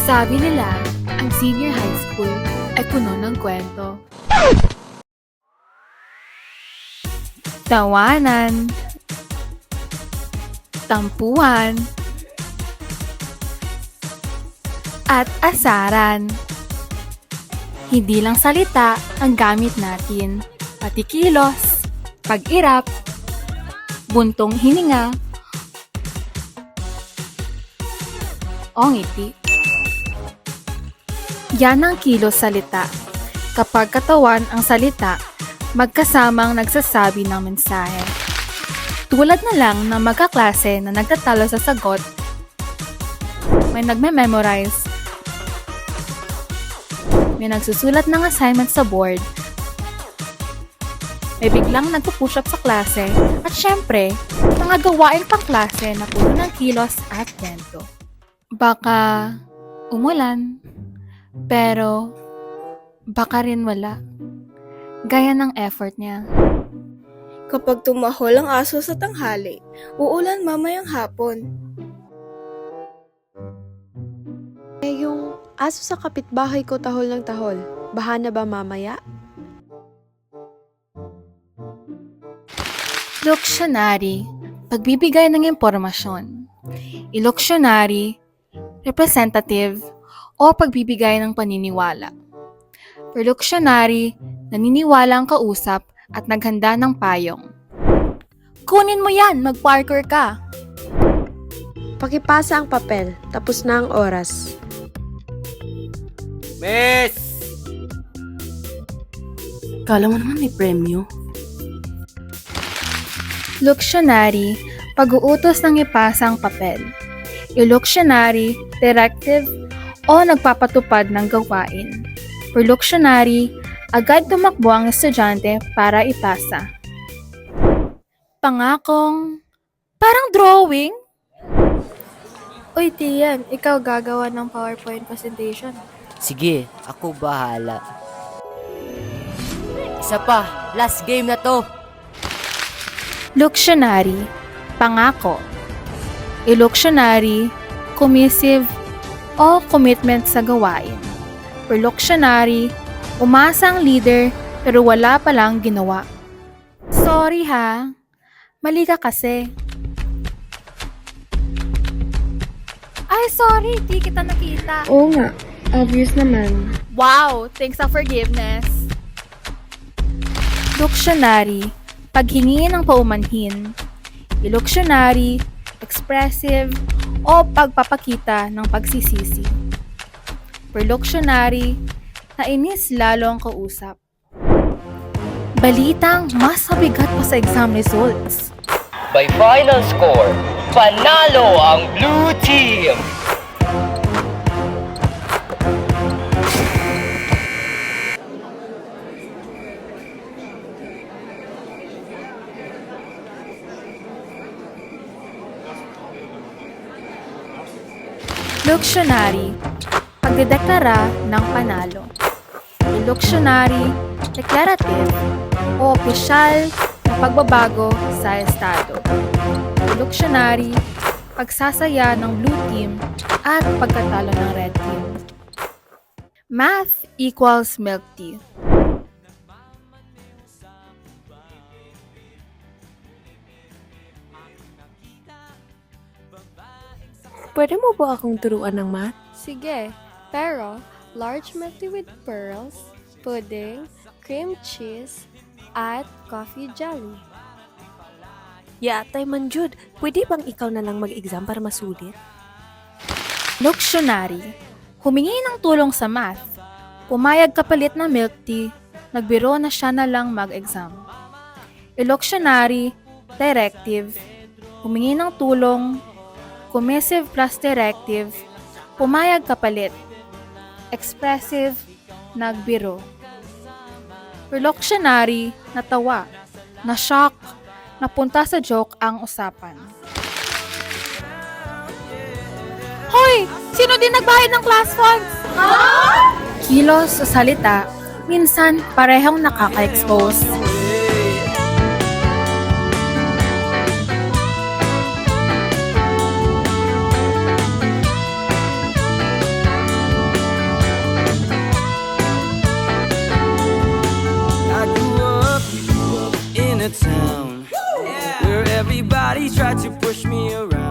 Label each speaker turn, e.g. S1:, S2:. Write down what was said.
S1: Sabi nila, ang senior high school ay puno ng kwento. Tawanan, tampuhan, at asaran. Hindi lang salita ang gamit natin, pati kilos, pag-irap, buntong hininga, o ngiti. Yan ang kilos salita. Kapag katawan ang salita, magkasamang nagsasabi ng mensahe. Tulad na lang ng magkaklase na nagtatalo sa sagot, may nagme-memorize, may nagsusulat ng assignment sa board, may biglang nagpo-push up sa klase, at syempre, mga gawain pang klase na puno ng kilos at kwento. Baka umulan, pero baka rin wala. Gaya ng effort niya.
S2: Kapag tumahol ang aso sa tanghali, uulan mamayang hapon.
S3: Yung aso sa kapitbahay ko tahol ng tahol, baha na ba mamaya?
S1: Loksyonary, pagbibigay ng impormasyon. Iloksyonary, representative, o pagbibigay ng paniniwala. Perloksyonary, naniniwala ang kausap at naghanda ng payong. Kunin mo yan, mag-parkour ka!
S3: Pakipasa ang papel, tapos na ang oras.
S4: Miss!
S5: Kala mo naman may premyo.
S1: Loksyonary, pag-uutos ng ipasa ang papel. Iloksyonary, directive, o nagpapatupad ng gawain. Perloksyonary, agad tumakbo ang estudyante para ipasa. Pangakong, parang drawing?
S2: Uy, Tian, ikaw gagawa ng PowerPoint presentation.
S4: Sige, ako bahala. Isa pa, last game na to.
S1: Loksyonary, pangako. Iloksyonary, commissive, o commitment sa gawain. Perloksyonary, umasa ang leader pero wala palang ginawa. Sorry ha, mali ka kasi. Ay, sorry, di kita nakita.
S3: Oo nga, obvious naman.
S1: Wow, thanks sa forgiveness. Loksyonary, paghingi ng paumanhin. Iloksyonary, expressive, o pagpapakita ng pagsisisi. Perloksyonary, nainis lalo ang kausap. Balitang mas mabigat pa sa exam results.
S6: By final score, panalo ang Blue Team!
S1: Loksyonary, pagdedeklara ng panalo. Iloksyonary, declarative, o opisyal na pagbabago sa estado. Iloksyonary, pagsasaya ng blue team at pagkatalo ng red team. Math equals milk tea.
S3: Pwede mo ba akong turuan ng math?
S2: Sige, pero large milk tea with pearls, pudding, cream cheese, at coffee jelly.
S3: Tay Manjud, pwede bang ikaw na lang mag-exam para masulit?
S1: Loksyonary, humingi ng tulong sa math. Pumayag kapalit ng milk tea, nagbiro na siya na lang mag-exam. Iloksyonary, directive, humingi ng tulong, commissive plus directive, pumayag kapalit. Expressive, nagbiro. Perloksyonary, natawa, na-shock, napunta sa joke ang usapan. Hoy! Sino din nagbayad ng class funds? Kilos o salita, minsan parehong nakaka-expose.
S7: a town where everybody tried to push me around.